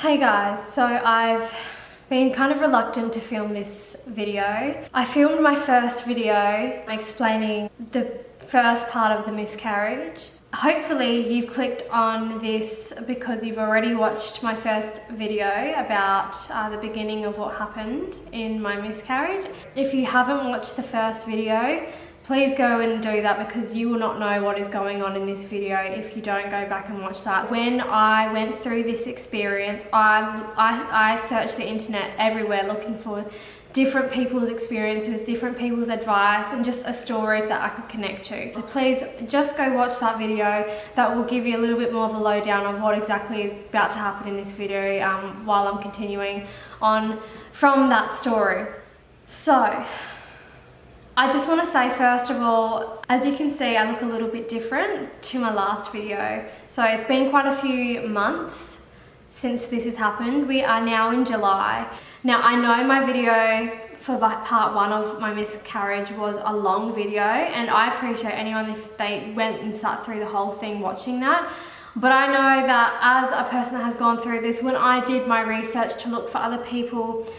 Hey guys, so I've been kind of reluctant to film this video. I filmed my first video explaining the first part of the miscarriage. Hopefully you've clicked on this because you've already watched my first video about the beginning of what happened in my miscarriage. If you haven't watched the first video, please go and do that because you will not know what is going on in this video if you don't go back and watch that. When I went through this experience, I searched the internet everywhere looking for different people's experiences, different people's advice, and just a story that I could connect to. So please just go watch that video. That will give you a little bit more of a lowdown of what exactly is about to happen in this video while I'm continuing on from that story. So, I just want to say first of all, as you can see, I look a little bit different to my last video. So it's been quite a few months since this has happened. We are now in July. Now I know my video for part one of my miscarriage was a long video, and I appreciate anyone if they went and sat through the whole thing watching that. But I know that as a person that has gone through this, when I did my research to look for other people's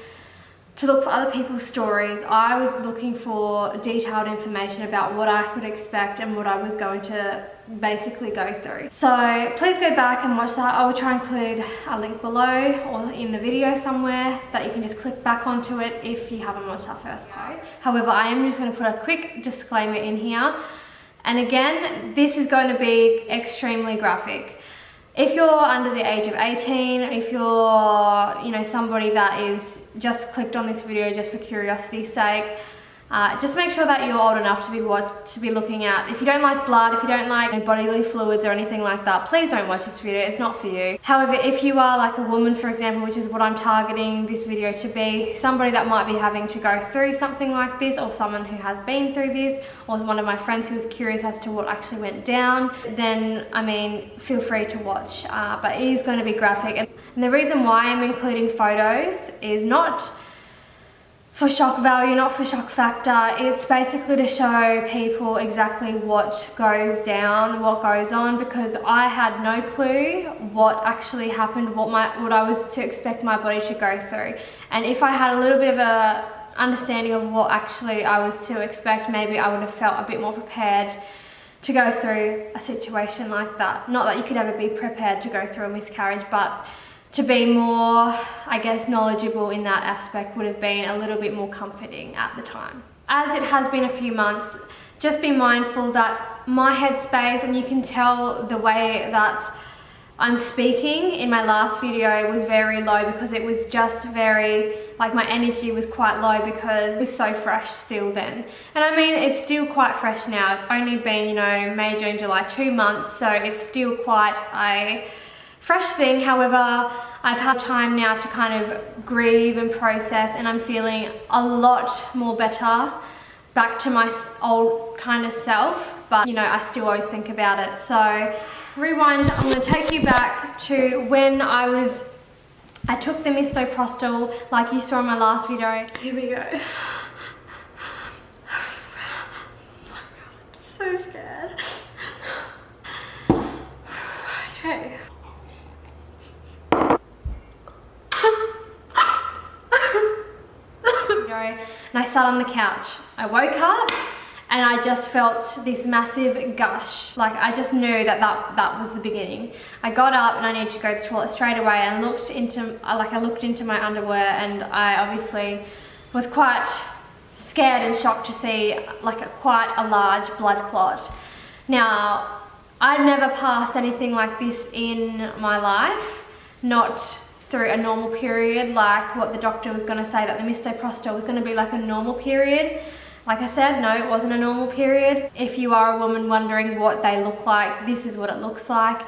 stories, I was looking for detailed information about what I could expect and what I was going to basically go through. So please go back and watch that. I will try and include a link below or in the video somewhere that you can just click back onto it if you haven't watched that first part. However, I am just going to put a quick disclaimer in here. And again, this is going to be extremely graphic. If you're under the age of 18, if you're, somebody that is just clicked on this video just for curiosity's sake, just make sure that you're old enough to be looking at. If you don't like blood, if you don't like bodily fluids or anything like that, please don't watch this video. It's not for you. However, if you are like a woman, for example, which is what I'm targeting this video to be, somebody that might be having to go through something like this, or someone who has been through this, or one of my friends who was curious as to what actually went down, then feel free to watch. But it is going to be graphic, and the reason why I'm including photos is not for shock value, not for shock factor. It's basically to show people exactly what goes down, what goes on, because I had no clue what actually happened, what I was to expect my body to go through. And if I had a little bit of a understanding of what actually I was to expect, maybe I would have felt a bit more prepared to go through a situation like that. Not that you could ever be prepared to go through a miscarriage, but to be more, I guess, knowledgeable in that aspect would have been a little bit more comforting at the time. As it has been a few months, just be mindful that my headspace, and you can tell the way that I'm speaking in my last video, was very low because it was just very, my energy was quite low because it was so fresh still then. And it's still quite fresh now. It's only been, May, June, July, 2 months, so it's still quite a fresh thing. However, I've had time now to kind of grieve and process, and I'm feeling a lot more better, back to my old kind of self, but I still always think about it. So rewind, I'm going to take you back to when I took the misoprostol like you saw in my last video. Here we go. Oh my God, I'm so scared. Okay. And I sat on the couch. I woke up and I just felt this massive gush. I just knew that was the beginning. I got up and I needed to go to the toilet straight away, and I looked into my underwear, and I obviously was quite scared and shocked to see quite a large blood clot. Now, I'd never passed anything like this in my life, not through a normal period, like what the doctor was going to say, that the misoprostol was going to be like a normal period. Like I said, no, it wasn't a normal period. If you are a woman wondering what they look like, this is what it looks like.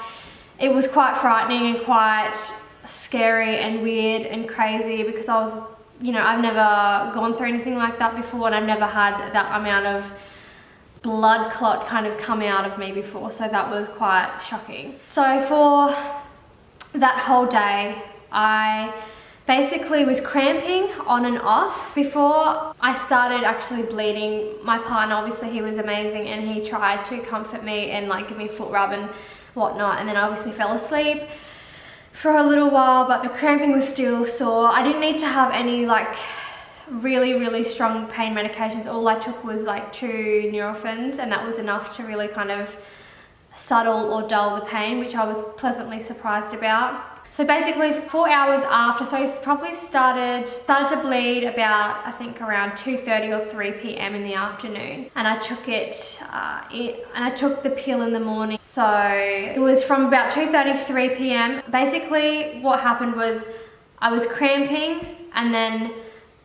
It was quite frightening and quite scary and weird and crazy because I was, I've never gone through anything like that before, and I've never had that amount of blood clot kind of come out of me before, so that was quite shocking. So for that whole day, I basically was cramping on and off. Before I started actually bleeding, my partner, obviously he was amazing, and he tried to comfort me and give me a foot rub and whatnot, and then I obviously fell asleep. for a little while, but the cramping was still sore. I didn't need to have any like really strong pain medications. All I took was like 2 Nurophens, and that was enough to really kind of subtle or dull the pain, which I was pleasantly surprised about. So basically 4 hours after, so it probably started to bleed about, I think around 2:30 or 3 p.m. in the afternoon, and I took I took the pill in the morning. So it was from about 2:30 3 p.m. Basically what happened was I was cramping and then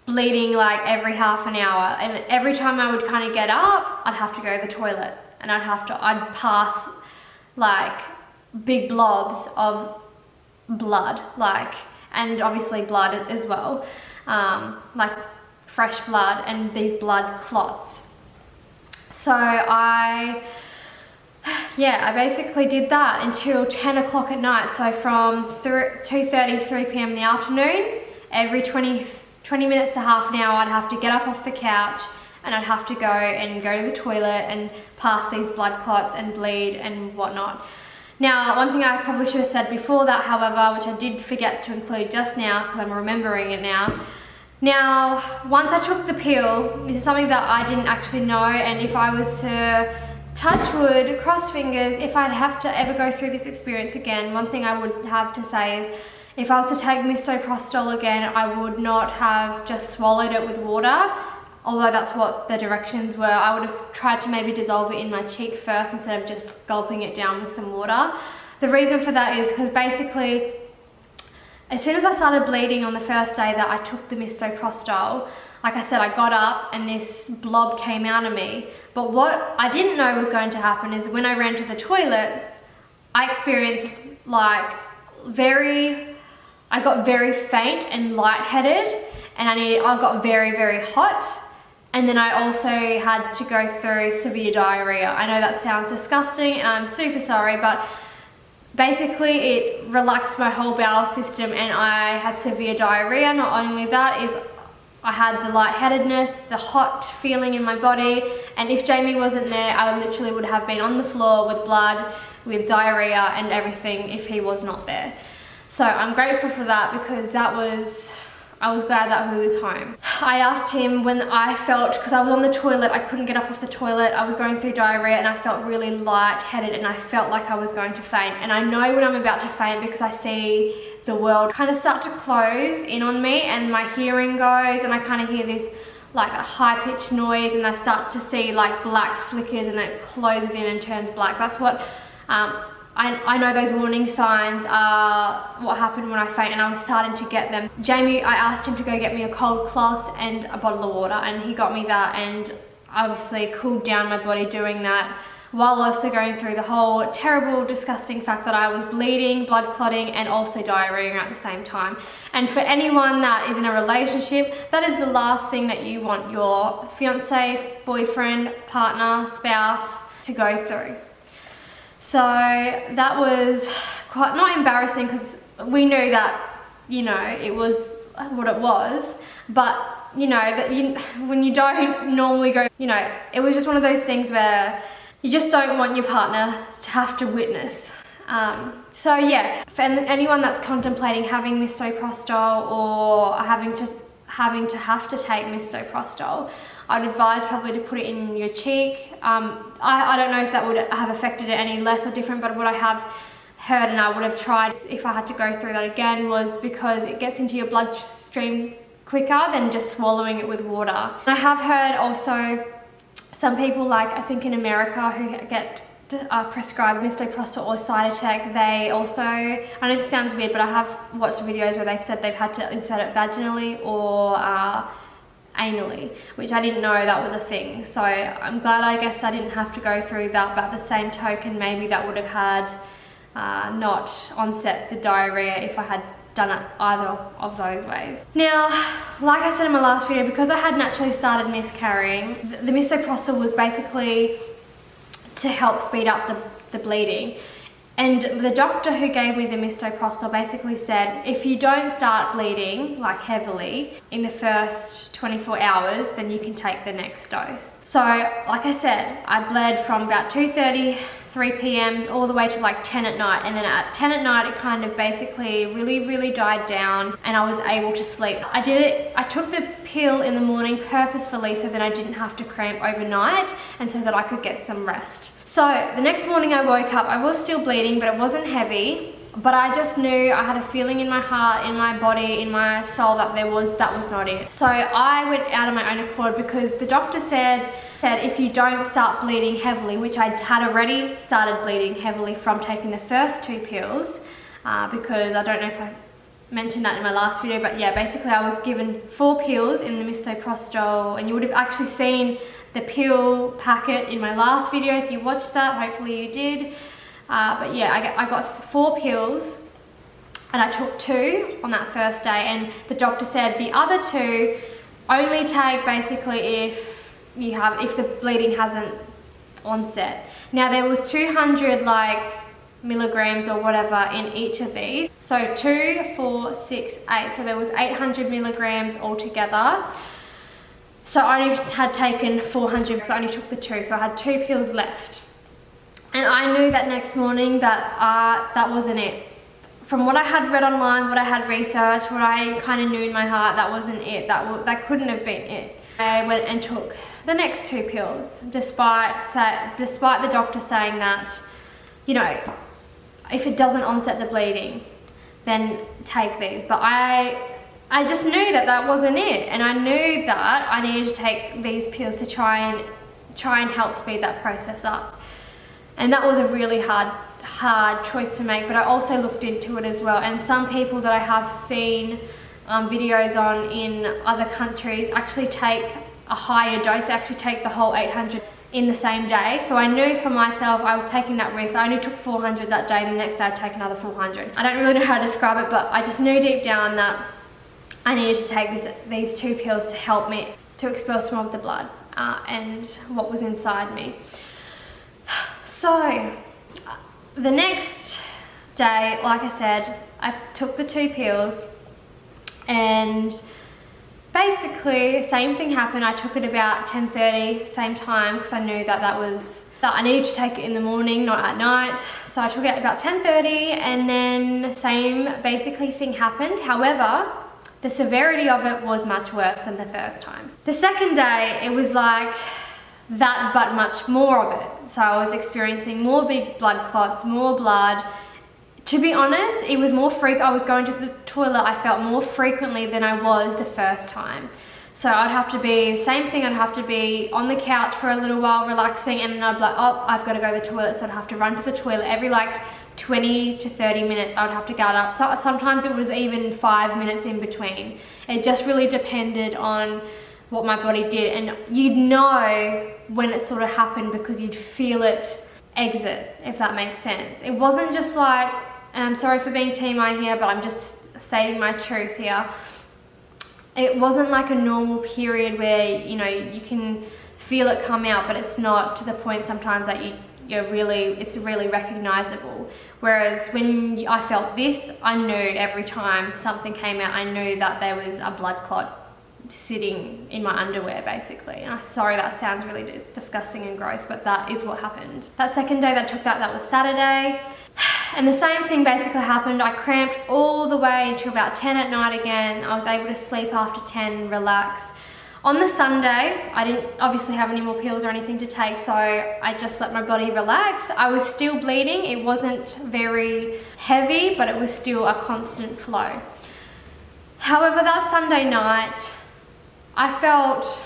bleeding like every half an hour, and every time I would kind of get up, I'd have to go to the toilet, and I'd pass like big blobs of blood, like, and obviously blood as well, like fresh blood and these blood clots. So I basically did that until 10 o'clock at night. So from 2:30 3 p.m. in the afternoon, every 20 minutes to half an hour, I'd have to get up off the couch and I'd have to go to the toilet and pass these blood clots and bleed and whatnot. Now, one thing I probably should have said before that, however, which I did forget to include just now because I'm remembering it now. Now, once I took the pill, this is something that I didn't actually know, and if I was to touch wood, cross fingers, if I'd have to ever go through this experience again, one thing I would have to say is if I was to take misoprostol again, I would not have just swallowed it with water. Although that's what the directions were, I would have tried to maybe dissolve it in my cheek first instead of just gulping it down with some water. The reason for that is because basically, as soon as I started bleeding on the first day that I took the misoprostol, like I said, I got up and this blob came out of me. But what I didn't know was going to happen is when I ran to the toilet, I experienced like I got very faint and lightheaded, and I got very hot. And then I also had to go through severe diarrhea. I know that sounds disgusting and I'm super sorry, but basically it relaxed my whole bowel system and I had severe diarrhea. Not only that, is I had the lightheadedness, the hot feeling in my body, and if Jamie wasn't there, I literally would have been on the floor with blood, with diarrhea and everything if he was not there. So I'm grateful for that because I was glad that he was home. I asked him when I felt, because I was on the toilet, I couldn't get up off the toilet, I was going through diarrhea and I felt really lightheaded and I felt like I was going to faint. And I know when I'm about to faint because I see the world kind of start to close in on me and my hearing goes and I kind of hear this like a high-pitched noise and I start to see like black flickers and it closes in and turns black. That's what I know those warning signs are what happened when I faint, and I was starting to get them. Jamie, I asked him to go get me a cold cloth and a bottle of water, and he got me that, and obviously cooled down my body doing that, while also going through the whole terrible, disgusting fact that I was bleeding, blood clotting, and also diarrhea at the same time. And for anyone that is in a relationship, that is the last thing that you want your fiance, boyfriend, partner, spouse to go through. So that was quite, not embarrassing because we knew that, you know, it was what it was, but you know, that when you don't normally go, you know, it was just one of those things where you just don't want your partner to have to witness. So yeah, for anyone that's contemplating having misoprostol or having to take misoprostol, I'd advise probably to put it in your cheek. I don't know if that would have affected it any less or different, but what I have heard and I would have tried if I had to go through that again was because it gets into your bloodstream quicker than just swallowing it with water. And I have heard also some people, like I think in America, who get prescribed misoprostol or Cytotec, they also, I know this sounds weird, but I have watched videos where they've said they've had to insert it vaginally or anally, which I didn't know that was a thing. So I'm glad, I guess, I didn't have to go through that, but at the same token, maybe that would have had not onset the diarrhea if I had done it either of those ways. Now, like I said in my last video, because I had naturally started miscarrying, the misoprostol was basically to help speed up the bleeding. And the doctor who gave me the misoprostol basically said, if you don't start bleeding like heavily in the first 24 hours, then you can take the next dose. So like I said, I bled from about 2:30 3 p.m. all the way to like 10 at night, and then at 10 at night it kind of basically really died down and I was able to sleep. I took the pill in the morning purposefully so that I didn't have to cramp overnight and so that I could get some rest. So the next morning I woke up, I was still bleeding, but it wasn't heavy, but I just knew, I had a feeling in my heart, in my body, in my soul that that was not it. So I went out of my own accord because the doctor said if you don't start bleeding heavily, which I had already started bleeding heavily from taking the first 2 pills, because I don't know if I mentioned that in my last video, but yeah, basically I was given 4 pills in the misoprostol, and you would have actually seen the pill packet in my last video if you watched that, hopefully you did. But yeah, I got 4 pills and I took 2 on that first day, and the doctor said the other 2 only take basically if the bleeding hasn't onset. Now there was 200 milligrams or whatever in each of these. So 2, 4, 6, 8. So there was 800 milligrams altogether. So I only had taken 400 because I only took the 2. So I had 2 pills left. And I knew that next morning that that wasn't it. From what I had read online, what I had researched, what I kind of knew in my heart, that wasn't it. That couldn't have been it. I went and took the next 2 pills, despite the doctor saying that, you know, if it doesn't onset the bleeding, then take these. But I just knew that wasn't it, and I knew that I needed to take these pills to try and help speed that process up. And that was a really hard choice to make, but I also looked into it as well. And some people that I have seen videos on in other countries actually take a higher dose, actually take the whole 800 in the same day. So I knew for myself I was taking that risk. I only took 400 that day, and the next day I'd take another 400. I don't really know how to describe it, but I just knew deep down that I needed to take these 2 pills to help me to expel some of the blood and what was inside me. So the next day, like I said, I took the 2 pills, and basically same thing happened. I took it about 10:30, same time, because I knew that I needed to take it in the morning, not at night. So I took it about 10:30, and then same basically thing happened. However, the severity of it was much worse than the first time. The second day, it was like that, but much more of it. So I was experiencing more big blood clots, more blood. To be honest, it was more I was going to the toilet, I felt more frequently than I was the first time. So I'd have to be, same thing, I'd have to be on the couch for a little while relaxing, and then I'd be like, oh, I've got to go to the toilet. So I'd have to run to the toilet every 20 to 30 minutes. I'd have to get up. So sometimes it was even 5 minutes in between. It just really depended on what my body did, and you'd know when it sort of happened because you'd feel it exit, if that makes sense. It wasn't just like, and I'm sorry for being TMI here, but I'm just stating my truth here. It wasn't like a normal period where, you know, you can feel it come out, but it's not to the point sometimes that it's really recognizable. Whereas when I felt this, I knew every time something came out, I knew that there was a blood clot sitting in my underwear, basically. And I'm sorry, that sounds really disgusting and gross, but that is what happened. That second day that took that was Saturday, and the same thing basically happened. I cramped all the way until about 10 at night again. I was able to sleep after 10, relax. On the Sunday, I didn't obviously have any more pills or anything to take, so I just let my body relax. I was still bleeding. It wasn't very heavy, but it was still a constant flow. However, that Sunday night, I felt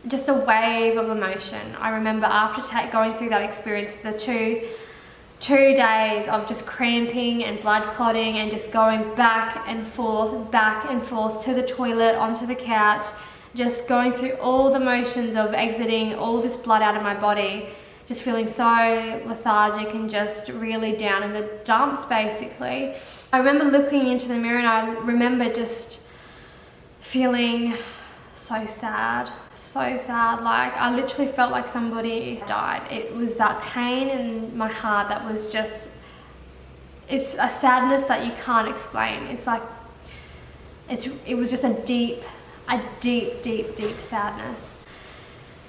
just a wave of emotion. I remember after going through that experience, the two days of just cramping and blood clotting and just going back and forth to the toilet, onto the couch, just going through all the motions of exiting all this blood out of my body, just feeling so lethargic and just really down in the dumps, basically. I remember looking into the mirror, and I remember just feeling so sad. Like, I literally felt like somebody died. It was that pain in my heart that was just, it's a sadness that you can't explain. It's like, it was just a deep sadness.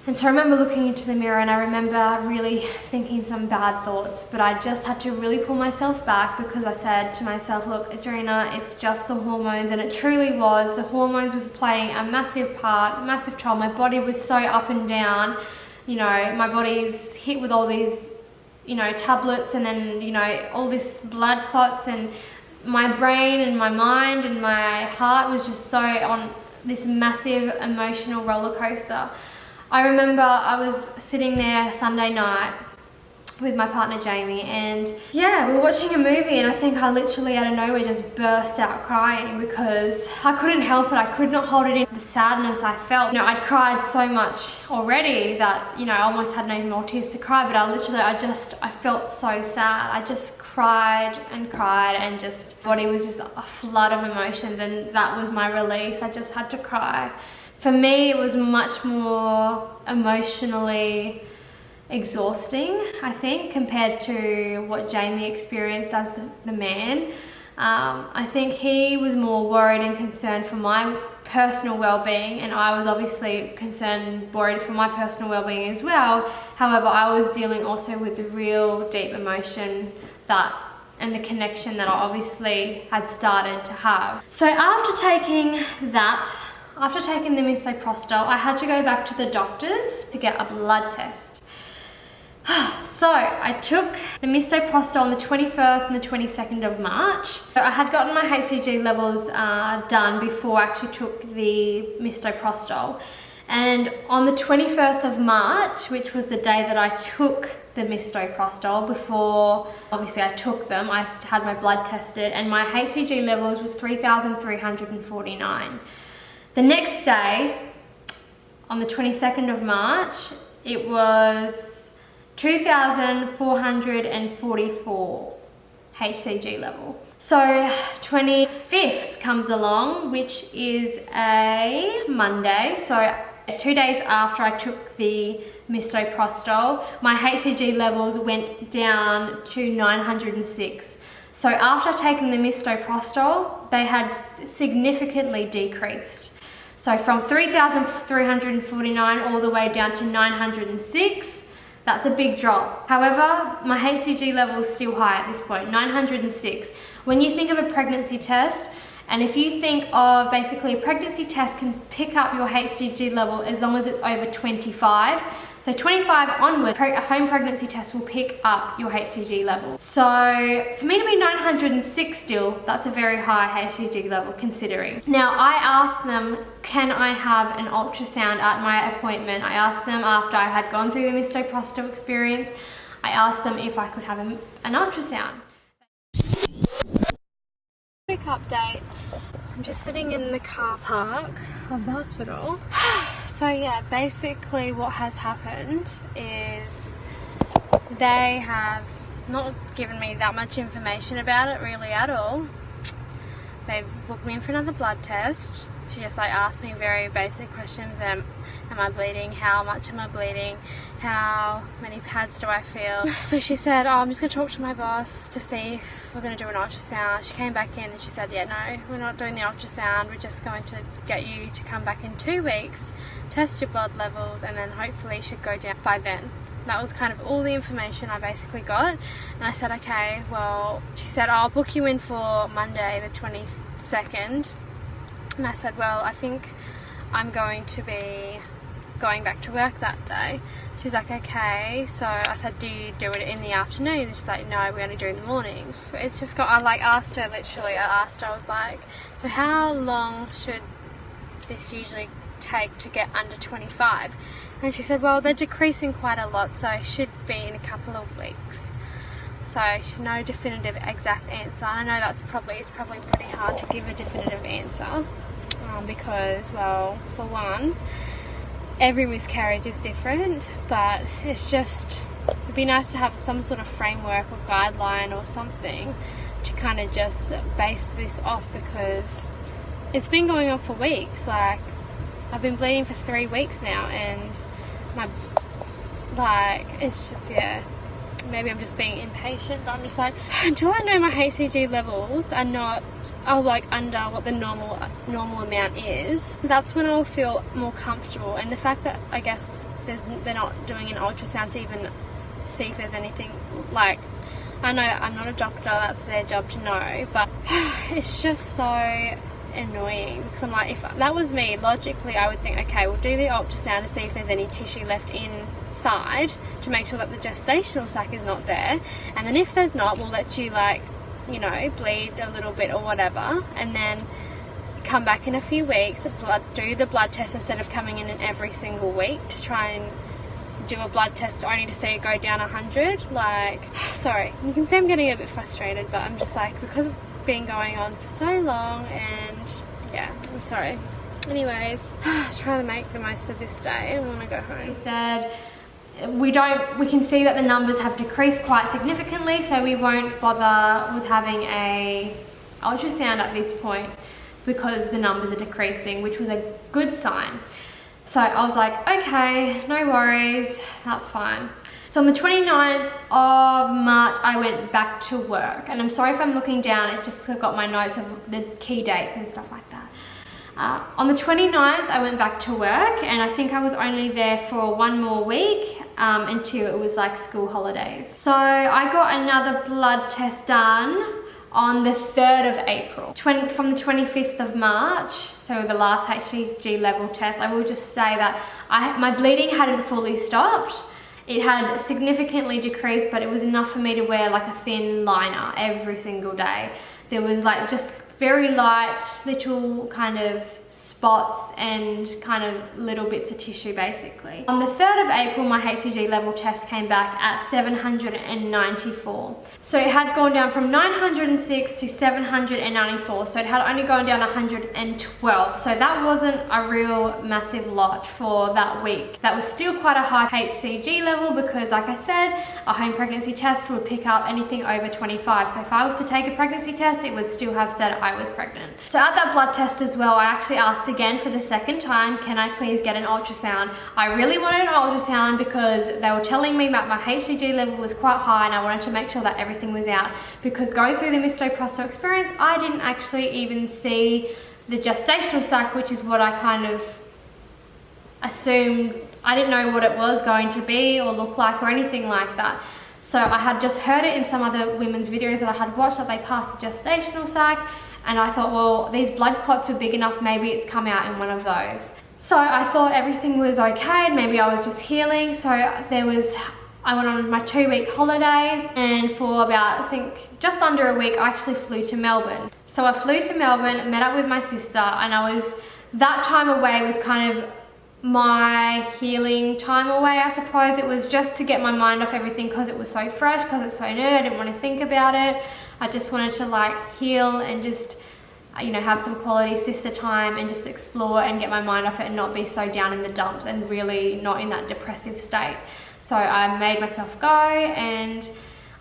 And so I remember looking into the mirror and I remember really thinking some bad thoughts, but I just had to really pull myself back because I said to myself, look, Adrena, it's just the hormones. And it truly was. The hormones was playing a massive part, a massive toll. My body was so up and down. You know, my body's hit with all these, you know, tablets and then, you know, all this blood clots, and my brain and my mind and my heart was just so on this massive emotional roller coaster. I remember I was sitting there Sunday night with my partner Jamie, and yeah, we were watching a movie, and I think I literally out of nowhere just burst out crying because I couldn't help it. I could not hold it in, the sadness I felt. You know, I'd cried so much already that, you know, I almost had no more tears to cry, but I felt so sad. I just cried and just, body was just a flood of emotions, and that was my release. I just had to cry. For me, it was much more emotionally exhausting, I think, compared to what Jamie experienced as the man. I think he was more worried and concerned for my personal well-being, and I was obviously concerned and worried for my personal well-being as well. However, I was dealing also with the real deep emotion and the connection that I obviously had started to have. So after taking the misoprostol, I had to go back to the doctors to get a blood test. So I took the misoprostol on the 21st and the 22nd of March. So I had gotten my HCG levels done before I actually took the misoprostol. And on the 21st of March, which was the day that I took the misoprostol, before obviously I took them, I had my blood tested and my HCG levels was 3,349. The next day, on the 22nd of March, it was 2,444 HCG level. So 25th comes along, which is a Monday. So 2 days after I took the misoprostol, my HCG levels went down to 906. So after taking the misoprostol, they had significantly decreased. So from 3,349 all the way down to 906. That's a big drop. However, my HCG level is still high at this point, 906. When you think of a pregnancy test, and if you think of basically a pregnancy test can pick up your HCG level as long as it's over 25. So 25 onward, a home pregnancy test will pick up your HCG level. So for me to be 906 still, that's a very high HCG level considering. Now I asked them, can I have an ultrasound at my appointment? I asked them after I had gone through the misoprostol experience, I asked them if I could have an ultrasound. Quick update, I'm just sitting in the car park of the hospital. So yeah, basically what has happened is they have not given me that much information about it really at all. They've booked me in for another blood test. She just asked me very basic questions. Am I bleeding? How much am I bleeding? How many pads do I feel? So she said, I'm just going to talk to my boss to see if we're going to do an ultrasound. She came back in and she said, yeah, no, we're not doing the ultrasound. We're just going to get you to come back in 2 weeks, test your blood levels, and then hopefully it should go down by then. That was kind of all the information I basically got. And I said, okay, well, she said, I'll book you in for Monday the 22nd. And I said, well, I think I'm going to be going back to work that day. She's like, okay. So I said, do you do it in the afternoon? And she's like, no, we only do it in the morning. It's just got, I asked her literally, I was like, so how long should this usually take to get under 25? And she said, well, they're decreasing quite a lot, so it should be in a couple of weeks. So no definitive exact answer. I know it's probably pretty hard to give a definitive answer because, well, for one, every miscarriage is different, but it's just, it'd be nice to have some sort of framework or guideline or something to kind of just base this off, because it's been going on for weeks. I've been bleeding for 3 weeks now, and it's just, yeah, maybe I'm just being impatient, but I'm just like, until I know my HCG levels are not, under what the normal amount is, that's when I'll feel more comfortable. And the fact that, I guess, they're not doing an ultrasound to even see if there's anything, like, I know I'm not a doctor, that's their job to know, but it's just so annoying, because I'm like, if that was me, logically I would think, okay, we'll do the ultrasound to see if there's any tissue left inside to make sure that the gestational sac is not there, and then if there's not, we'll let you, like, you know, bleed a little bit or whatever, and then come back in a few weeks, do the blood test instead of coming in every single week to try and do a blood test only to see it go down 100. Like, sorry, you can see I'm getting a bit frustrated, but I'm just like, because it's been going on for so long, and yeah, I'm sorry. Anyways, trying to make the most of this day. I want to go home. He said we can see that the numbers have decreased quite significantly, so we won't bother with having a ultrasound at this point because the numbers are decreasing, which was a good sign. So I was like, okay, no worries, that's fine. So on the 29th of March, I went back to work. And I'm sorry if I'm looking down, it's just because I've got my notes of the key dates and stuff like that. On the 29th, I went back to work, and I think I was only there for 1 more week until it was like school holidays. So I got another blood test done on the 3rd of April. From the 25th of March, so the last HCG level test, I will just say that my bleeding hadn't fully stopped. It had significantly decreased, but it was enough for me to wear like a thin liner every single day. There was like just very light little kind of spots and kind of little bits of tissue basically. On the 3rd of April, my HCG level test came back at 794. So it had gone down from 906 to 794. So it had only gone down 112. So that wasn't a real massive lot for that week. That was still quite a high HCG level because, like I said, a home pregnancy test would pick up anything over 25. So if I was to take a pregnancy test, it would still have said I was pregnant. So at that blood test as well, I actually asked again for the second time, can I please get an ultrasound? I really wanted an ultrasound because they were telling me that my HCG level was quite high, and I wanted to make sure that everything was out, because going through the misoprostol experience, I didn't actually even see the gestational sac, which is what I kind of assumed. I didn't know what it was going to be or look like or anything like that. So I had just heard it in some other women's videos that I had watched, that they passed the gestational sac, and I thought, well, these blood clots were big enough, maybe it's come out in one of those. So I thought everything was okay, and maybe I was just healing. So I went on my 2-week holiday, and for about, I think, just under a week, I actually flew to Melbourne. So I flew to Melbourne, met up with my sister, and that time away was kind of my healing time away, I suppose. It was just to get my mind off everything because it was so fresh, because it's so new. I didn't want to think about it. I just wanted to like heal and just, you know, have some quality sister time and just explore and get my mind off it and not be so down in the dumps and really not in that depressive state. So I made myself go, and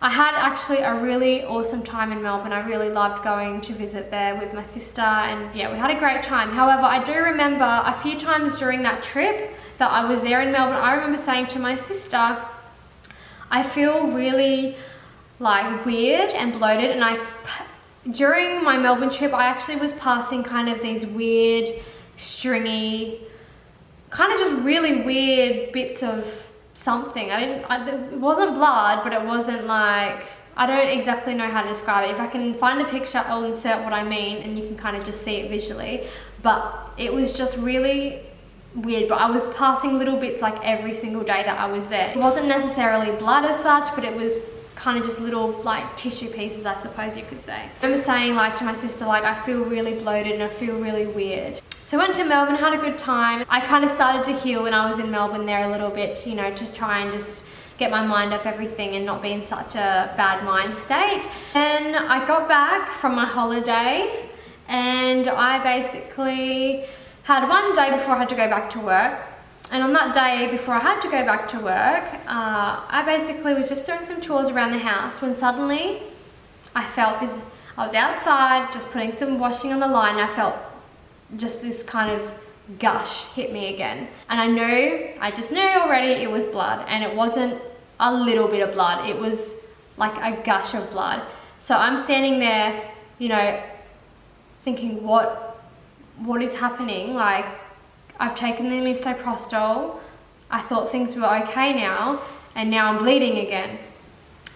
I had actually a really awesome time in Melbourne. I really loved going to visit there with my sister, and yeah, we had a great time. However, I do remember a few times during that trip that I was there in Melbourne, I remember saying to my sister, I feel really like weird and bloated, and during my Melbourne trip, I actually was passing kind of these weird, stringy, kind of just really weird bits of something. It wasn't blood, but it wasn't like, I don't exactly know how to describe it. If I can find a picture, I'll insert what I mean, and you can kind of just see it visually. But it was just really weird, but I was passing little bits like every single day that I was there. It wasn't necessarily blood as such, but it was kind of just little like tissue pieces, I suppose you could say. I remember saying like to my sister, like, I feel really bloated and I feel really weird. So I went to Melbourne, had a good time. I kind of started to heal when I was in Melbourne there a little bit, you know, to try and just get my mind off everything and not be in such a bad mind state. And I got back from my holiday, and I basically had one day before I had to go back to work. And on that day before I had to go back to work, I basically was just doing some chores around the house when suddenly I felt this. I was outside just putting some washing on the line, and I felt just this kind of gush hit me again. And I just knew already it was blood, and it wasn't a little bit of blood, it was like a gush of blood. So I'm standing there, you know, thinking, what is happening? Like, I've taken the misoprostol, I thought things were okay now, and now I'm bleeding again.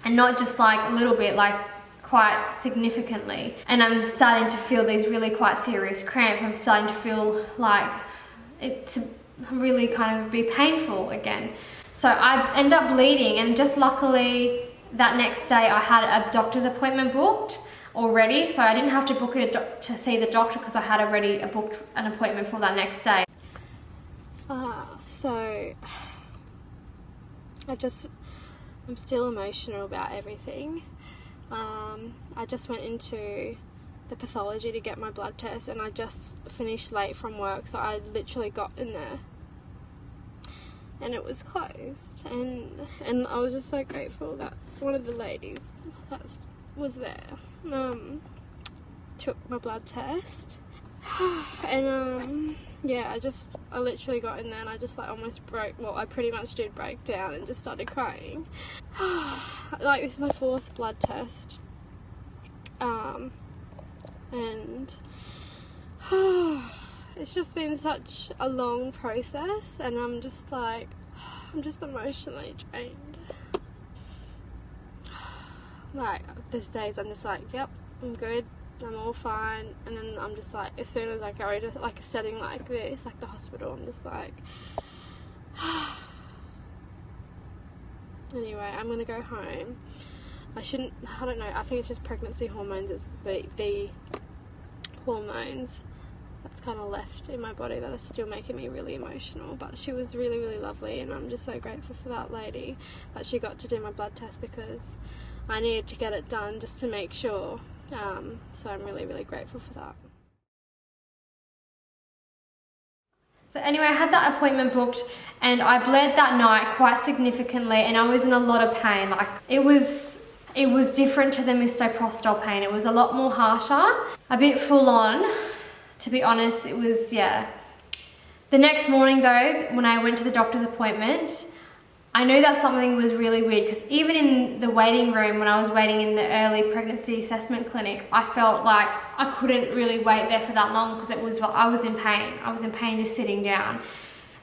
And not just like a little bit, like quite significantly. And I'm starting to feel these really quite serious cramps. I'm starting to feel like it's really kind of be painful again. So I end up bleeding, and just luckily that next day I had a doctor's appointment booked already, so I didn't have to book it to see the doctor because I had already booked an appointment for that next day. So I'm still emotional about everything. I just went into the pathology to get my blood test, and I just finished late from work, so I literally got in there and it was closed, and I was just so grateful that one of the ladies that was there took my blood test. And yeah, I literally got in there and I just like almost broke, well, I pretty much did break down and just started crying. Like, this is my 4th blood test, and it's just been such a long process, and I'm just emotionally drained. Like, there's days I'm just like, yep, I'm good, I'm all fine, and then I'm just like, as soon as I go to like a setting like this, like the hospital, I'm just like anyway, I'm gonna go home. I don't know, I think it's just pregnancy hormones, is the hormones that's kind of left in my body that are still making me really emotional. But she was really, really lovely, and I'm just so grateful for that lady that she got to do my blood test, because I needed to get it done just to make sure. So I'm really, really grateful for that. So anyway, I had that appointment booked, and I bled that night quite significantly, and I was in a lot of pain. Like, it was different to the misoprostol pain. It was a lot more harsher, a bit full on, to be honest. It was, yeah. The next morning though, when I went to the doctor's appointment, I knew that something was really weird, because even in the waiting room, when I was waiting in the early pregnancy assessment clinic, I felt like I couldn't really wait there for that long, because I was in pain. I was in pain just sitting down,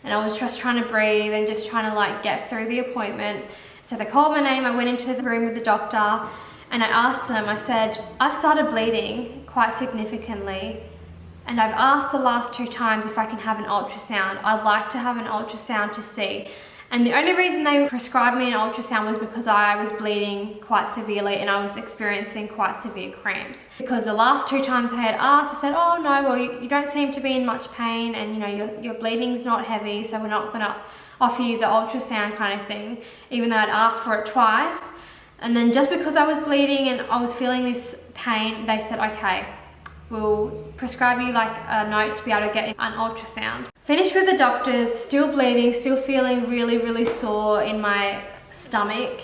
and I was just trying to breathe and just trying to like get through the appointment. So they called my name, I went into the room with the doctor, and I asked them, I said, I've started bleeding quite significantly, and I've asked the last 2 times if I can have an ultrasound. I'd like to have an ultrasound to see. And the only reason they prescribed me an ultrasound was because I was bleeding quite severely and I was experiencing quite severe cramps. Because the last 2 times I had asked, I said, oh no, well you don't seem to be in much pain, and you know your bleeding's not heavy, so we're not gonna offer you the ultrasound kind of thing, even though I'd asked for it twice. And then just because I was bleeding and I was feeling this pain, they said, okay, we'll prescribe you like a note to be able to get an ultrasound. Finished with the doctors, still bleeding, still feeling really, really sore in my stomach,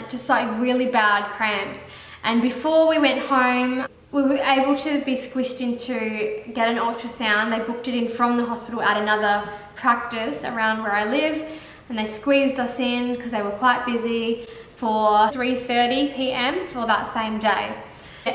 just like really bad cramps. And before we went home, we were able to be squished in to get an ultrasound. They booked it in from the hospital at another practice around where I live, and they squeezed us in because they were quite busy for 3:30 p.m. for that same day.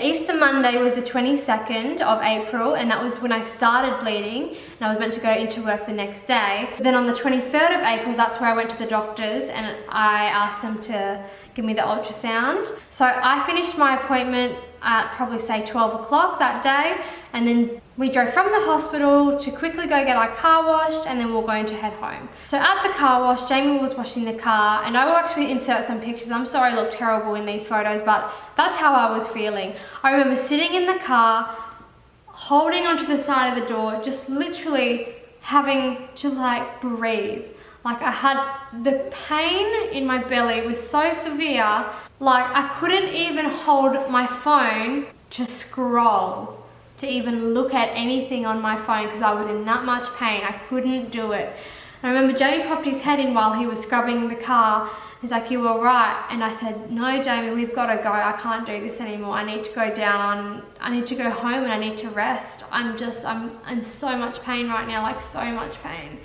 Easter Monday was the 22nd of April, and that was when I started bleeding, and I was meant to go into work the next day. Then on the 23rd of April, that's where I went to the doctors and I asked them to give me the ultrasound. So I finished my appointment at probably say 12 o'clock that day, and then we drove from the hospital to quickly go get our car washed, and then we were going to head home. So at the car wash, Jamie was washing the car, and I will actually insert some pictures. I'm sorry I look terrible in these photos, but that's how I was feeling. I remember sitting in the car, holding onto the side of the door, just literally having to like breathe. Like, I had, the pain in my belly was so severe, like I couldn't even hold my phone to scroll, to even look at anything on my phone, because I was in that much pain. I couldn't do it. I remember Jamie popped his head in while he was scrubbing the car. He's like, you all right? And I said, no, Jamie, we've got to go. I can't do this anymore. I need to go down. I need to go home and I need to rest. I'm in so much pain right now, like so much pain.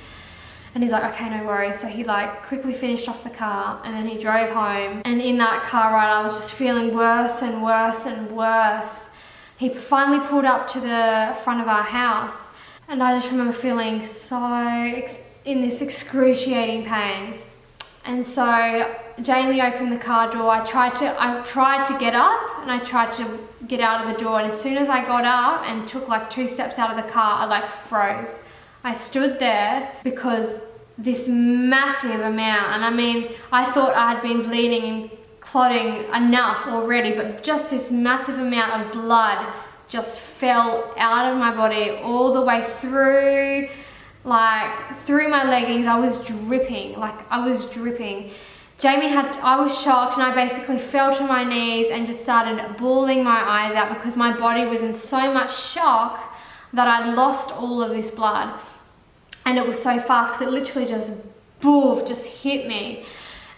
And he's like, okay, no worries. So he like quickly finished off the car, and then he drove home. And in that car ride, I was just feeling worse and worse and worse. He finally pulled up to the front of our house, and I just remember feeling so in this excruciating pain. And so Jamie opened the car door. I tried to get up and I tried to get out of the door. And as soon as I got up and took like 2 steps out of the car, I like froze. I stood there because this massive amount, and I mean, I thought I had been bleeding and clotting enough already, but just this massive amount of blood just fell out of my body all the way through, like through my leggings. I was dripping, I was shocked, and I basically fell to my knees and just started bawling my eyes out because my body was in so much shock that I'd lost all of this blood. And it was so fast because it literally just hit me.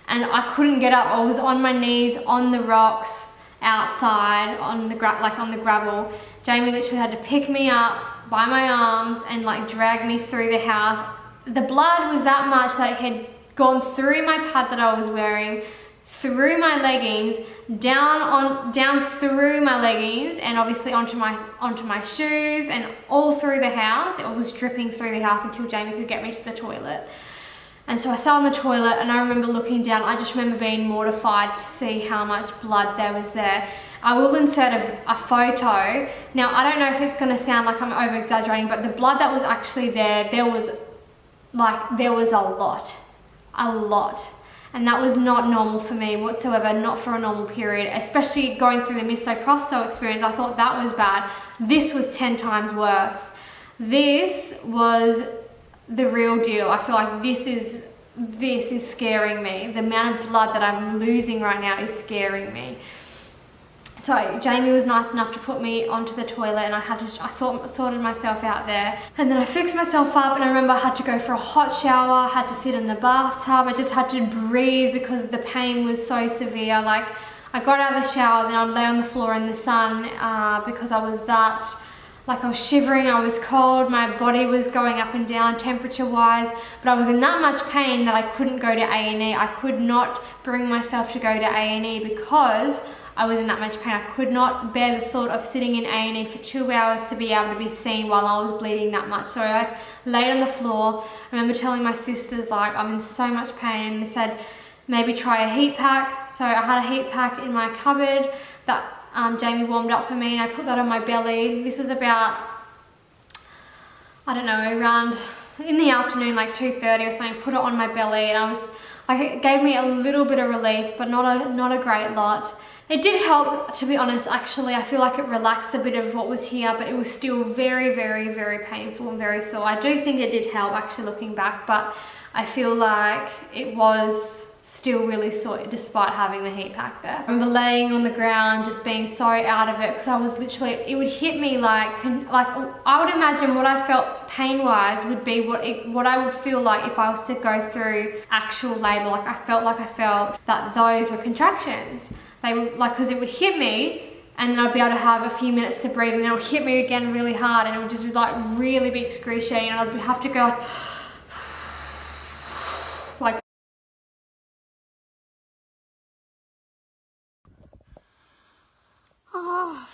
And I couldn't get up. I was on my knees on the rocks outside on the gravel. Jamie literally had to pick me up by my arms and like drag me through the house. The blood was that much that it had gone through my pad that I was wearing, through my leggings, down through my leggings, and obviously onto my shoes and all through the house. It was dripping through the house until Jamie could get me to the toilet. And so I sat on the toilet, and I remember looking down. I just remember being mortified to see how much blood there was there. I will insert a photo. Now, I don't know if it's going to sound like I'm over exaggerating, but the blood that was actually there was a lot. And that was not normal for me whatsoever, not for a normal period, especially going through the misoprostol experience. I thought that was bad. This was 10 times worse. This was the real deal. I feel like this is scaring me. The amount of blood that I'm losing right now is scaring me. So Jamie was nice enough to put me onto the toilet, and I sorted myself out there, and then I fixed myself up, and I remember I had to go for a hot shower. I had to sit in the bathtub. I just had to breathe because the pain was so severe. Like, I got out of the shower, then I'd lay on the floor in the sun because I was shivering, I was cold, my body was going up and down temperature wise, but I was in that much pain that I couldn't go to A&E. I could not bring myself to go to A&E because I was in that much pain. I could not bear the thought of sitting in A&E for 2 hours to be able to be seen while I was bleeding that much. So I laid on the floor. I remember telling my sisters, like, I'm in so much pain, and they said, maybe try a heat pack. So I had a heat pack in my cupboard that Jamie warmed up for me, and I put that on my belly. This was about, I don't know, around in the afternoon, like 2:30 or something. Put it on my belly, and I was like, it gave me a little bit of relief, but not a great lot. It did help, to be honest. Actually, I feel like it relaxed a bit of what was here, but it was still very, very, very painful and very sore. I do think it did help, actually, looking back, but I feel like it was still really sore despite having the heat pack there. I remember laying on the ground, just being so out of it, because I was literally, it would hit me like I would imagine what I felt pain-wise would be what I would feel like if I was to go through actual labor. Like I felt that those were contractions. They were like, because it would hit me, and then I'd be able to have a few minutes to breathe, and then it would hit me again really hard, and it would just like really be excruciating, and I'd have to go like oh,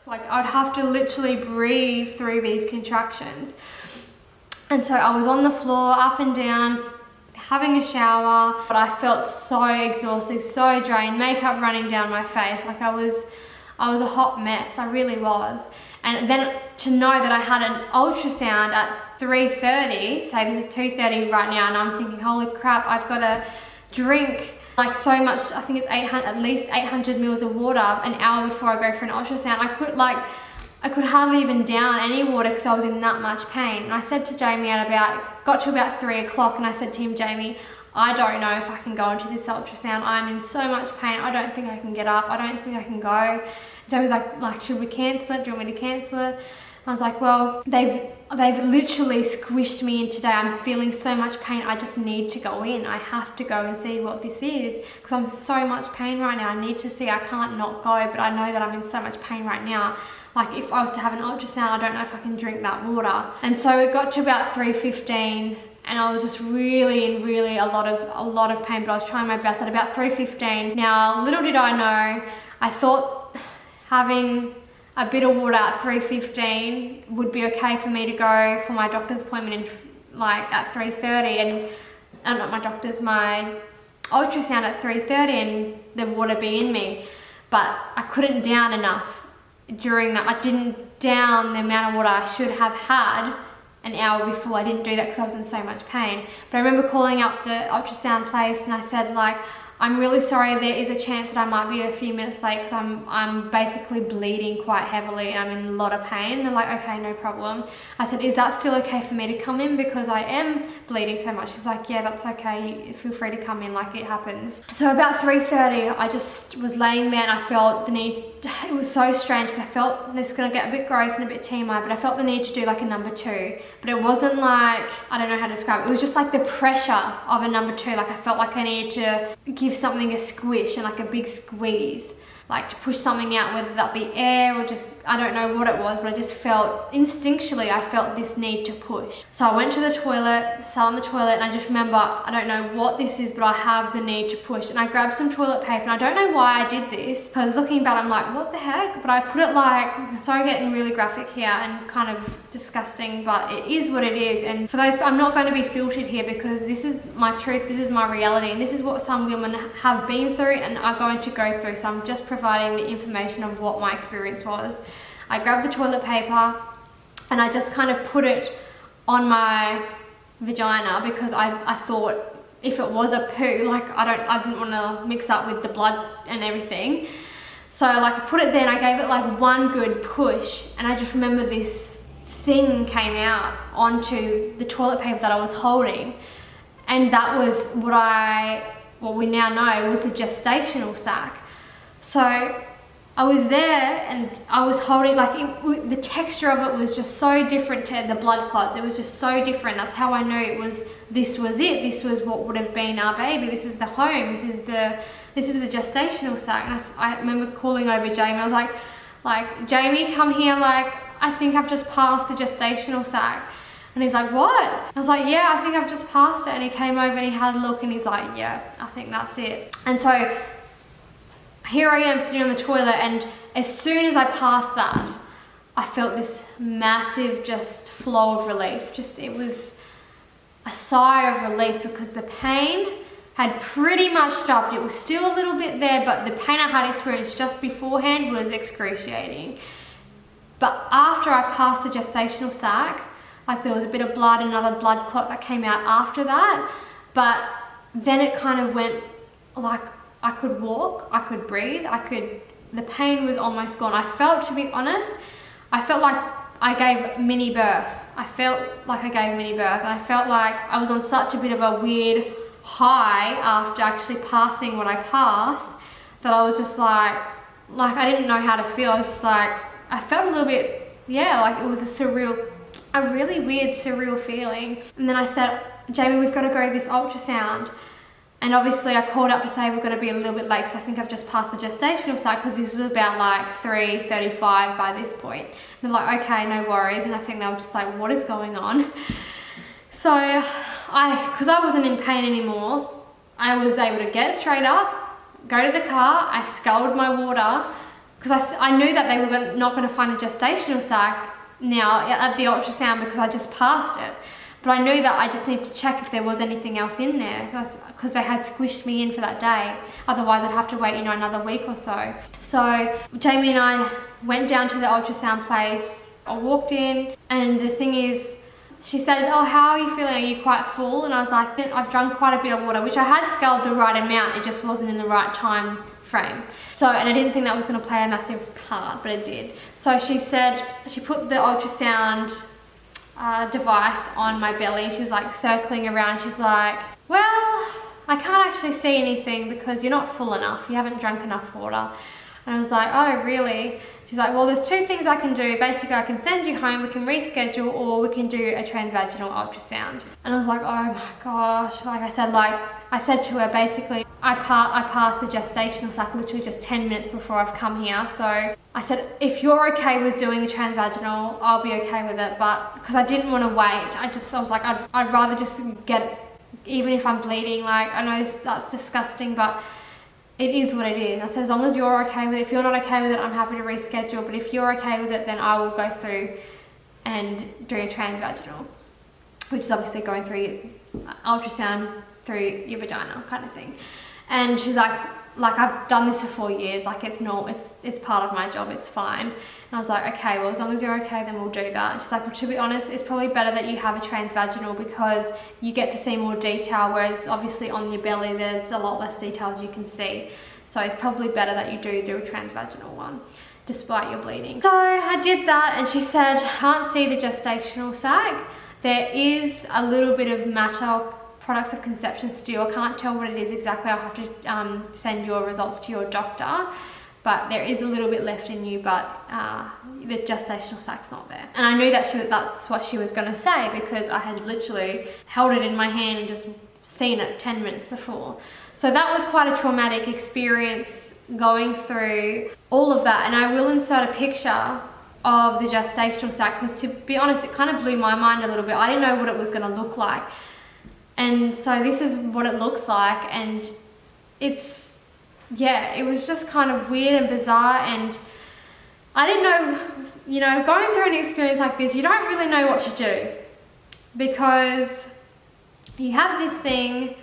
like I'd have to literally breathe through these contractions. And so I was on the floor, up and down, having a shower, but I felt so exhausted, so drained, makeup running down my face. Like I was a hot mess, I really was. And then to know that I had an ultrasound at 3:30, say this is 2:30 right now, and I'm thinking, holy crap, I've got to drink like so much, I think it's at least 800 mils of water an hour before I go for an ultrasound. I could hardly even down any water because I was in that much pain. And I said to Jamie got to about 3 o'clock, and I said to him, Jamie, I don't know if I can go into this ultrasound. I'm in so much pain. I don't think I can get up. I don't think I can go. Jamie was like, should we cancel it? Do you want me to cancel it? I was like, well, they've literally squished me in today. I'm feeling so much pain. I just need to go in. I have to go and see what this is because I'm so much pain right now. I need to see. I can't not go, but I know that I'm in so much pain right now. Like if I was to have an ultrasound, I don't know if I can drink that water. And so it got to about 3:15 and I was just really in a lot of pain, but I was trying my best at about 3:15. Now, little did I know, I thought having a bit of water at 3:15 would be okay for me to go for my doctor's appointment at 3:30 and not my doctor's, my ultrasound at 3:30 and the water be in me. But I couldn't down enough during that. I didn't down the amount of water I should have had an hour before. I didn't do that because I was in so much pain. But I remember calling up the ultrasound place and I said, like, I'm really sorry, there is a chance that I might be a few minutes late because I'm basically bleeding quite heavily and I'm in a lot of pain. They're like, okay, no problem. I said, is that still okay for me to come in because I am bleeding so much? She's like, yeah, that's okay. Feel free to come in, like it happens. So about 3:30, I just was laying there and I felt the need. It was so strange because I felt this is going to get a bit gross and a bit TMI, but I felt the need to do like a number 2. But it wasn't like, I don't know how to describe it. It was just like the pressure of a number 2. Like I felt like I needed to give something a squish and like a big squeeze, like to push something out, whether that be air or just, I don't know what it was, but I just felt instinctually, I felt this need to push. So I went to the toilet, sat on the toilet, and I just remember, I don't know what this is, but I have the need to push. And I grabbed some toilet paper, and I don't know why I did this, because looking back, I'm like, what the heck? But I put it like, sorry getting really graphic here and kind of disgusting, but it is what it is. And for those, I'm not going to be filtered here because this is my truth, this is my reality, and this is what some women have been through and are going to go through. So I'm just providing the information of what my experience was. I grabbed the toilet paper and I just kind of put it on my vagina because I thought if it was a poo, like I didn't want to mix up with the blood and everything. So like I put it there and I gave it like one good push, and I just remember this thing came out onto the toilet paper that I was holding, and that was what we now know was the gestational sac. So I was there and I was holding, like the texture of it was just so different to the blood clots. It was just so different. That's how I knew this was it. This was what would have been our baby. This is the home. This is the gestational sac. And I remember calling over Jamie. I was like, Jamie, come here. Like, I think I've just passed the gestational sac. And he's like, what? I was like, yeah, I think I've just passed it. And he came over and he had a look and he's like, yeah, I think that's it. And so here I am sitting on the toilet, and as soon as I passed that, I felt this massive just flow of relief. It was a sigh of relief because the pain had pretty much stopped. It was still a little bit there, but the pain I had experienced just beforehand was excruciating. But after I passed the gestational sac, like there was a bit of blood, another blood clot that came out after that, but then it kind of went like I could walk, I could breathe, the pain was almost gone. I felt, to be honest, I felt like I gave mini birth. I felt like I gave mini birth, and I felt like I was on such a bit of a weird high after actually passing what I passed that I was just like I didn't know how to feel. I was just like, I felt a little bit, like it was a really weird surreal feeling. And then I said, Jamie, we've got to go to this ultrasound. And obviously I called up to say we're going to be a little bit late because I think I've just passed the gestational sac, because this was about like 3:35 by this point. And they're like, okay, no worries. And I think they were just like, what is going on? So because I wasn't in pain anymore, I was able to get straight up, go to the car. I sculled my water because I knew that they were not going to find the gestational sac now at the ultrasound because I just passed it. But I knew that I just needed to check if there was anything else in there because they had squished me in for that day. Otherwise, I'd have to wait, another week or so. So Jamie and I went down to the ultrasound place. I walked in, and the thing is, she said, oh, how are you feeling? Are you quite full? And I was like, I've drunk quite a bit of water, which I had sculled the right amount. It just wasn't in the right time frame. So, and I didn't think that was going to play a massive part, but it did. So she said, she put the ultrasound device on my belly. She was like circling around. She's like, well, I can't actually see anything because you're not full enough. You haven't drunk enough water. And I was like, oh, really? She's like, well, there's two things I can do. Basically, I can send you home, we can reschedule, or we can do a transvaginal ultrasound. And I was like, oh my gosh. Like I said to her, basically, I passed the gestational sac literally just 10 minutes before I've come here. So I said, if you're okay with doing the transvaginal, I'll be okay with it. But because I didn't want to wait, I was like, I'd rather just get it, even if I'm bleeding. Like, I know that's disgusting, but it is what it is. I said, as long as you're okay with it. If you're not okay with it, I'm happy to reschedule. But if you're okay with it, then I will go through and do a transvaginal, which is obviously going through ultrasound through your vagina kind of thing. And she's like I've done this for 4 years. Like, it's part of my job. It's fine. And I was like, okay, well, as long as you're okay, then we'll do that. And she's like, well, to be honest, it's probably better that you have a transvaginal because you get to see more detail, whereas obviously on your belly, there's a lot less details you can see. So it's probably better that you do a transvaginal one, despite your bleeding. So I did that, and she said, can't see the gestational sac. There is a little bit of matter, products of conception still. I can't tell what it is exactly. I'll have to send your results to your doctor, but there is a little bit left in you, but the gestational sac's not there. And I knew that's what she was going to say because I had literally held it in my hand and just seen it 10 minutes before. So that was quite a traumatic experience going through all of that. And I will insert a picture of the gestational sac because, to be honest, it kind of blew my mind a little bit. I didn't know what it was going to look like. And so this is what it looks like, and it was just kind of weird and bizarre, and I didn't know, going through an experience like this, you don't really know what to do because you have this thing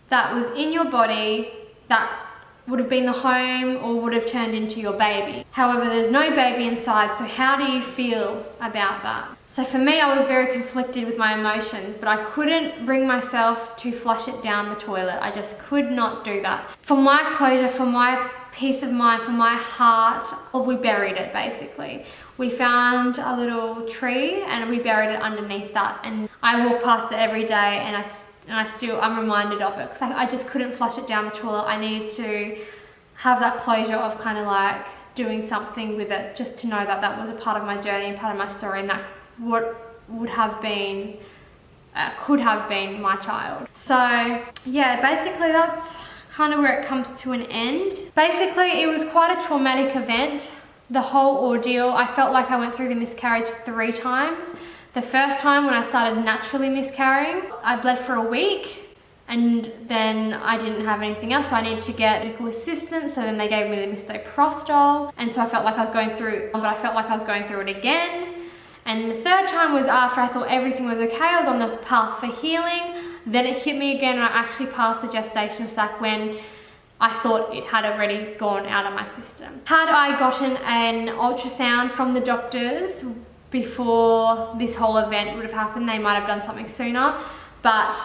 that was in your body that would have been the home or would have turned into your baby. However, there's no baby inside, so how do you feel about that? So for me, I was very conflicted with my emotions, but I couldn't bring myself to flush it down the toilet. I just could not do that. For my closure, for my peace of mind, for my heart, we buried it basically. We found a little tree and we buried it underneath that, and I walk past it every day, and I'm reminded of it because I just couldn't flush it down the toilet. I needed to have that closure of kind of like doing something with it, just to know that that was a part of my journey and part of my story, and that what would have been, could have been my child. So yeah, basically that's kind of where it comes to an end. Basically, it was quite a traumatic event, the whole ordeal. I felt like I went through the miscarriage 3 times. The first time when I started naturally miscarrying, I bled for a week, and then I didn't have anything else, so I needed to get medical assistance. So then they gave me the misoprostol, and so I felt like I was going through, but I felt like I was going through it again. And the third time was after I thought everything was okay, I was on the path for healing. Then it hit me again, and I actually passed the gestational sac when I thought it had already gone out of my system. Had I gotten an ultrasound from the doctors before this whole event would have happened, they might have done something sooner. But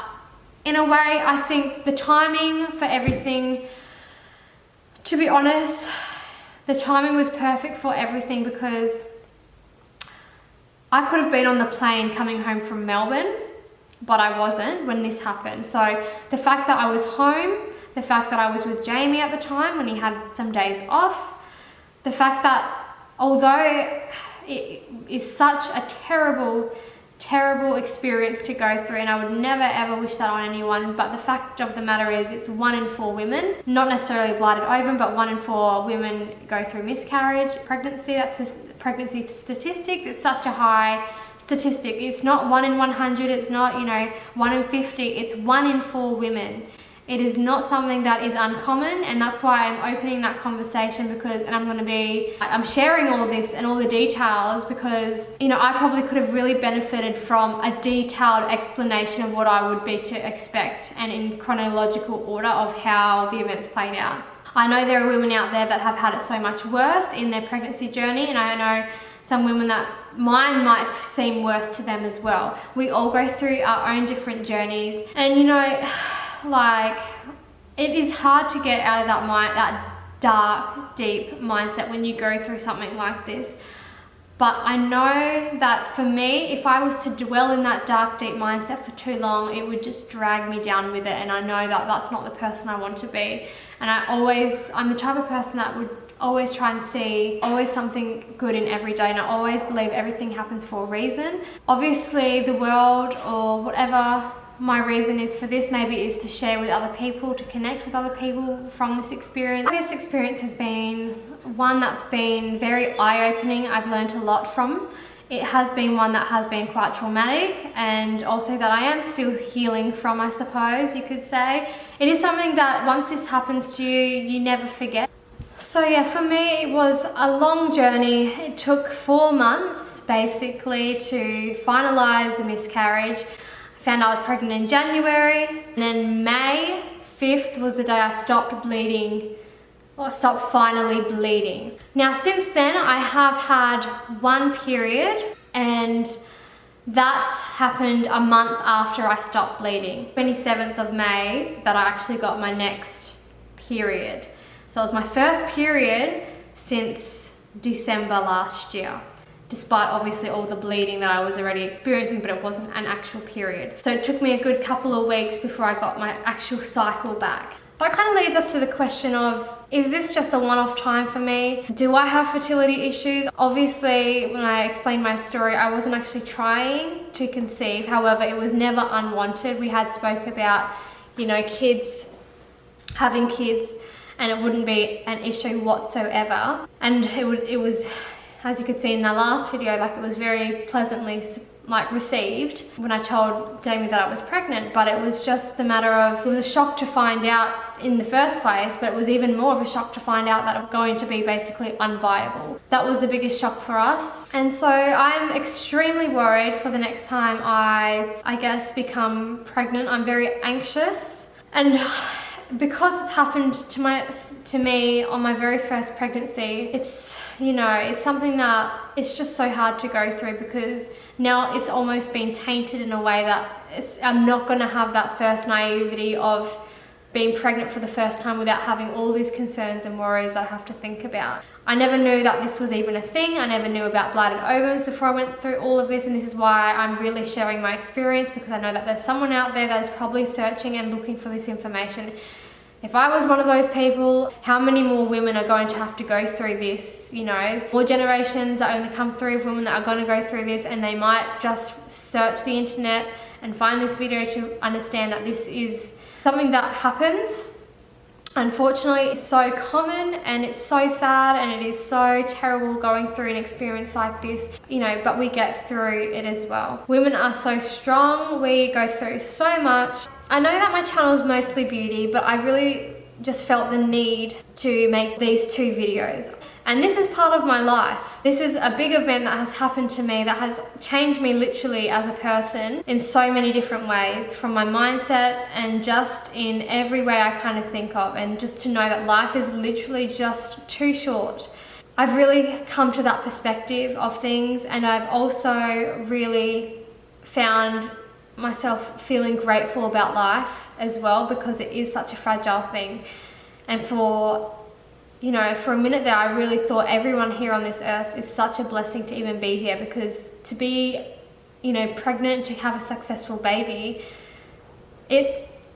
in a way, I think the timing for everything, to be honest, the timing was perfect for everything, because I could have been on the plane coming home from Melbourne, but I wasn't when this happened. So the fact that I was home, the fact that I was with Jamie at the time when he had some days off, the fact that although it is such a terrible, terrible experience to go through, and I would never ever wish that on anyone, but the fact of the matter is it's 1 in 4 women, not necessarily blighted ovum, but 1 in 4 women go through miscarriage. Pregnancy, that's the pregnancy statistics. It's such a high statistic. It's not 1 in 100, it's not 1 in 50, it's 1 in 4 women. It is not something that is uncommon, and that's why I'm opening that conversation, because, and I'm sharing all of this and all the details because, I probably could have really benefited from a detailed explanation of what I would be to expect, and in chronological order of how the events played out. I know there are women out there that have had it so much worse in their pregnancy journey, and I know some women that mine might seem worse to them as well. We all go through our own different journeys, and like, it is hard to get out of that dark, deep mindset when you go through something like this. But I know that for me, if I was to dwell in that dark, deep mindset for too long, it would just drag me down with it. And I know that that's not the person I want to be. And I'm the type of person that would always try and see always something good in every day. And I always believe everything happens for a reason. Obviously, the world or whatever my reason is for this maybe is to share with other people, to connect with other people from this experience. This experience has been one that's been very eye-opening. I've learned a lot from. It has been one that has been quite traumatic, and also that I am still healing from, I suppose you could say. It is something that once this happens to you, you never forget. So yeah, for me it was a long journey. It took 4 months basically to finalize the miscarriage. I found I was pregnant in January, and then May 5th was the day I stopped bleeding, or stopped finally bleeding. Now since then I have had 1 period, and that happened a month after I stopped bleeding. 27th of May that I actually got my next period. So it was my first period since December last year, despite obviously all the bleeding that I was already experiencing, but it wasn't an actual period. So it took me a good couple of weeks before I got my actual cycle back. That kind of leads us to the question of, is this just a one-off time for me? Do I have fertility issues? Obviously, when I explained my story, I wasn't actually trying to conceive. However, it was never unwanted. We had spoke about, kids, having kids, and it wouldn't be an issue whatsoever. And it was, as you could see in the last video, it was very pleasantly received when I told Jamie that I was pregnant. But it was just the matter of, it was a shock to find out in the first place, but it was even more of a shock to find out that I'm going to be basically unviable. That was the biggest shock for us. And so I'm extremely worried for the next time I guess become pregnant. I'm very anxious, and because it's happened to me on my very first pregnancy, it's something that it's just so hard to go through, because now it's almost been tainted in a way that I'm not going to have that first naivety of being pregnant for the first time without having all these concerns and worries that I have to think about. I never knew that this was even a thing. I never knew about blighted ovums before I went through all of this, and this is why I'm really sharing my experience, because I know that there's someone out there that is probably searching and looking for this information. If I was one of those people, how many more women are going to have to go through this? More generations that are going to come through of women that are going to go through this, and they might just search the internet and find this video to understand that this is something that happens. Unfortunately, it's so common, and it's so sad, and it is so terrible going through an experience like this, but we get through it as well. Women are so strong. We go through so much. I know that my channel is mostly beauty, but I really just felt the need to make these 2 videos. And this is part of my life. This is a big event that has happened to me that has changed me literally as a person in so many different ways, from my mindset and just in every way I kind of think of, and just to know that life is literally just too short. I've really come to that perspective of things, and I've also really found myself feeling grateful about life as well, because it is such a fragile thing. And for a minute there, I really thought everyone here on this earth is such a blessing to even be here, because to be, pregnant, to have a successful baby,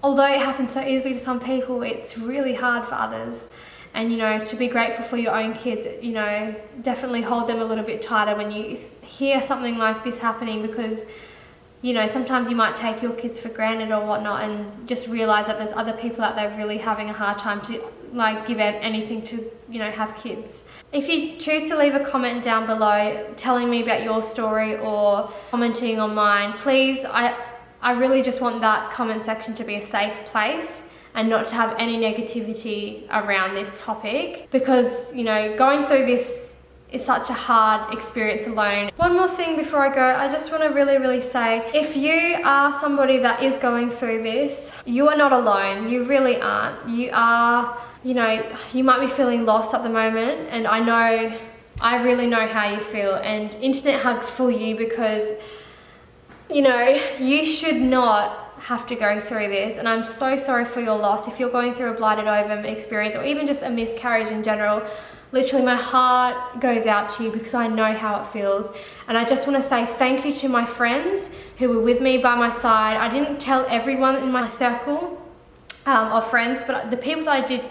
although it happens so easily to some people, it's really hard for others. And, to be grateful for your own kids, definitely hold them a little bit tighter when you hear something like this happening, because sometimes you might take your kids for granted or whatnot, and just realize that there's other people out there really having a hard time to give out anything to have kids. If you choose to leave a comment down below telling me about your story or commenting on mine, please, I really just want that comment section to be a safe place and not to have any negativity around this topic, because going through this is such a hard experience alone. One more thing before I go, I just want to really say, if you are somebody that is going through this, you are not alone. You really aren't. You are, you might be feeling lost at the moment, and I really know how you feel, and internet hugs for you, because you should not have to go through this, and I'm so sorry for your loss. If you're going through a blighted ovum experience or even just a miscarriage in general, literally my heart goes out to you because I know how it feels. And I just want to say thank you to my friends who were with me by my side. I didn't tell everyone in my circle of friends, but the people that I did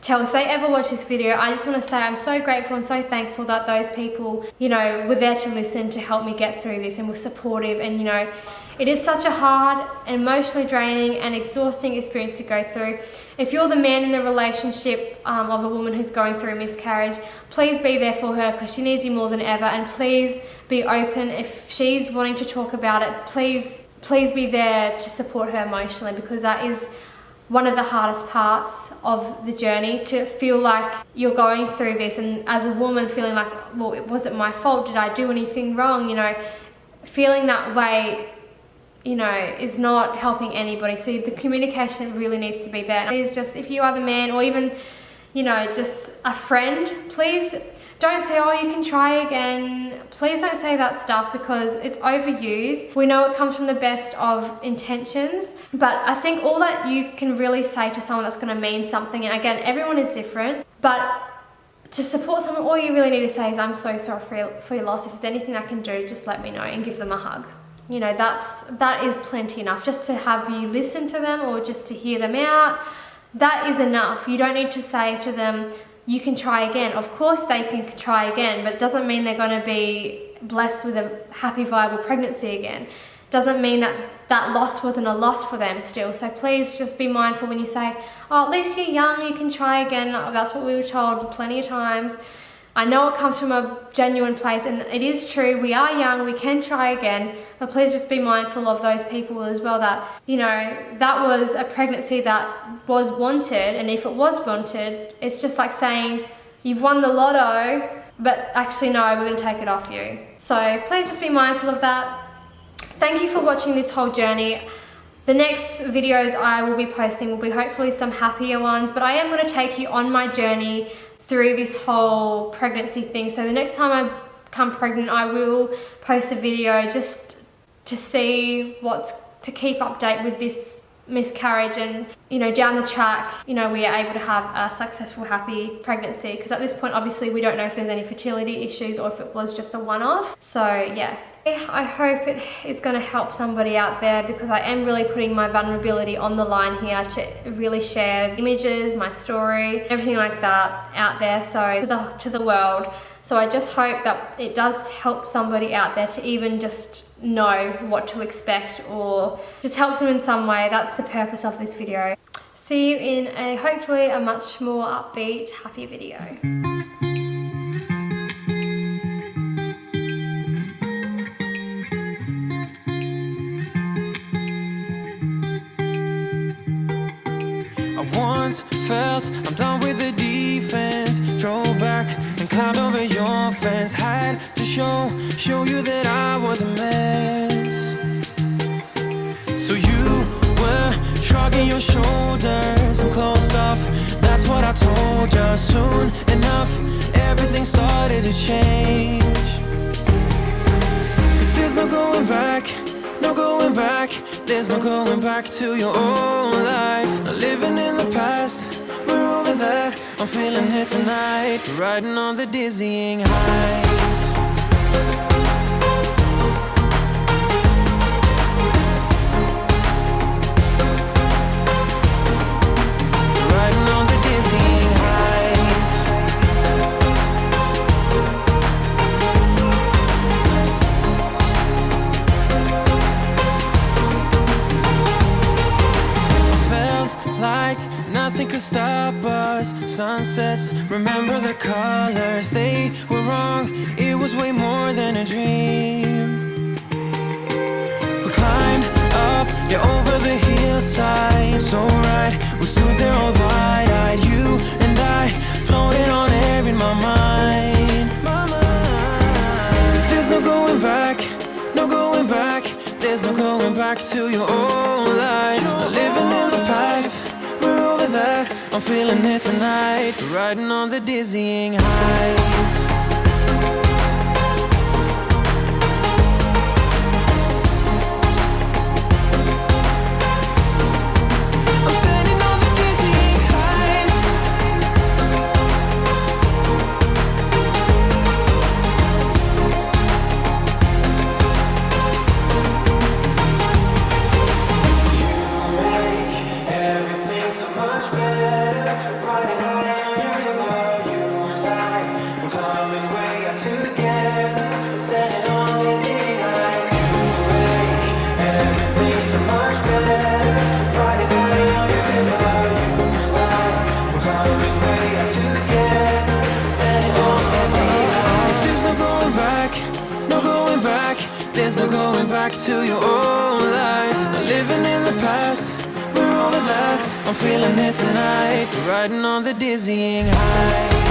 tell, if they ever watch this video, I just want to say I'm so grateful and so thankful that those people, you know, were there to listen, to help me get through this, and were supportive. And you know, it is such a hard, emotionally draining and exhausting experience to go through. If you're the man in the relationship of a woman who's going through a miscarriage, please be there for her because she needs you more than ever, and please be open. If she's wanting to talk about it, please be there to support her emotionally, because that is one of the hardest parts of the journey, to feel like you're going through this, and as a woman feeling like, well, was it my fault? Did I do anything wrong? You know, feeling that way, you know, is not helping anybody. So the communication really needs to be there. Please, just if you are the man, or even, you know, just a friend, please don't say, oh, you can try again. Please don't say that stuff because it's overused. We know it comes from the best of intentions, but I think all that you can really say to someone that's going to mean something, and again, everyone is different, but to support someone, all you really need to say is, I'm so sorry for your loss. If there's anything I can do, just let me know, and give them a hug. You know, that is plenty enough. Just to have you listen to them or just to hear them out, that is enough. You don't need to say to them, you can try again. Of course they can try again, but it doesn't mean they're going to be blessed with a happy, viable pregnancy again. Doesn't mean that that loss wasn't a loss for them still. So please just be mindful when you say, oh, at least you're young, you can try again. That's what we were told plenty of times. I know it comes from a genuine place, and it is true, we are young, we can try again, but please just be mindful of those people as well that, you know, that was a pregnancy that was wanted, and if it was wanted, it's just like saying, you've won the lotto, but actually no, we're going to take it off you. So please just be mindful of that. Thank you for watching this whole journey. The next videos I will be posting will be hopefully some happier ones, but I am going to take you on my journey through this whole pregnancy thing. So the next time I become pregnant, I will post a video just to see to keep update with this miscarriage, and you know, down the track, you know, we are able to have a successful, happy pregnancy, because at this point obviously we don't know if there's any fertility issues or if it was just a one-off. So yeah, I hope it is going to help somebody out there, because I am really putting my vulnerability on the line here to really share images, my story, everything like that out there, so to the world. So I just hope that it does help somebody out there to even just know what to expect, or just helps them in some way. That's the purpose of this video. See you in hopefully a much more upbeat, happy video. I once felt I'm done with the defense. Drove back and climbed over your fence. Had to show you that I was a mess. So you were shrugging your shoulders. Some closed off, that's what I told you. Soon enough, everything started to change. 'Cause there's no going back, no going back. There's no going back to your old life. Not living in the past, we're over that. I'm feeling it tonight, riding on the dizzying heights. Riding on the dizzying heights. Felt like nothing could stop us. Sunsets, remember the colors. They were wrong, it was way more than a dream. We climbed up, yeah, over the hillside. So right, we stood there all wide-eyed. You and I floated on air in my mind. 'Cause there's no going back, no going back. There's no going back to your old life. Not living in the past, we're over that. I'm feeling it tonight, riding on the dizzying heights. back to your old life. Not living in the past, we're over that. I'm feeling it tonight, riding on the dizzying high.